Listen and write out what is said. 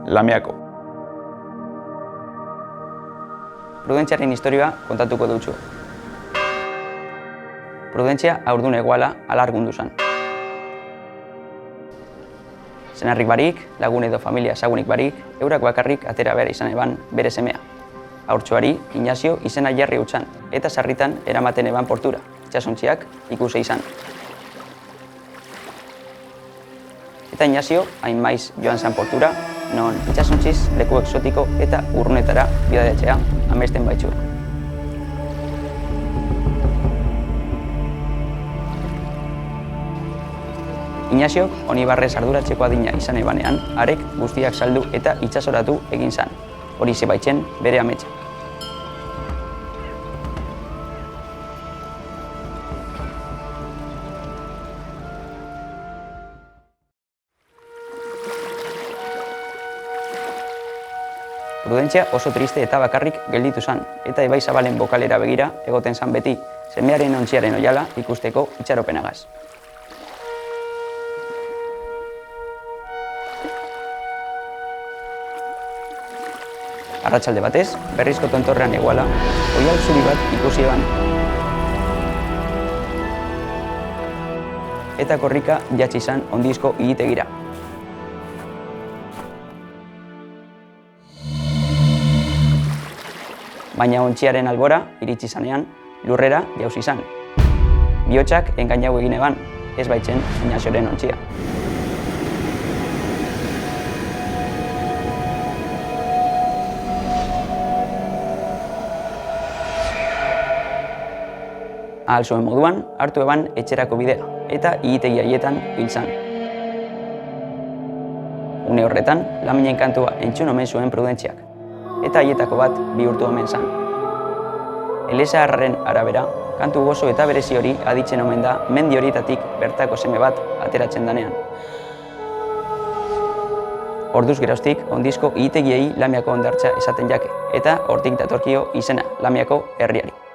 Lamiako. Prudentziaren historia kontatuko dutxu. Prudentzia haurdun eguala alargundu zan. Senarrik barik, lagun edo familia ezagunik barik, eurak bakarrik atera behar izan eban bere semea. Haurtxoari Inazio izena jarri utxan, eta sarritan eramaten eban portura, itxasontziak ikuse izan. Eta Inazio hain maiz joan zan portura, non itxasontziz leku exotiko eta urrunetara bidadeatzea amesten baitxu. Inaziok Onibarrez arduratzeko adina izan ebanean, arek guztiak saldu eta itxasoratu egin zan. Hori zebaitzen bere ametsa. Prudentzia oso triste eta bakarrik gelditu zan, eta Ibai Zabalen bokalera begira egoten zan beti, semearen ontziaren oiala ikusteko itxaropenagaz. Arratsalde batez, berrizko tontorrean eguala, oial zuri bat ikusi eban. Eta korrika jatsi izan ondizko igitegira. Baina ontziaren albora iritsi zanean, lurrera jauzi izan. Bihotxak engainau egin eban, ez baitzen Inazioren ontzia. Ahal zuen moduan, hartu eban etxerako bidea, eta igitegi haietan hil zan. Une horretan, Laminen kantua entzun omen zuen Prudentziak, eta haietako bat bihurtu omen zan. Elezaharraren arabera, kantu gozo eta berezi hori aditzen omen da mendi horietatik bertako seme bat ateratzen danean. Orduz geroztik, ondizko igitegiei Lamiako hondartza esaten jake, eta hortik datorkio izena Lamiako herriari.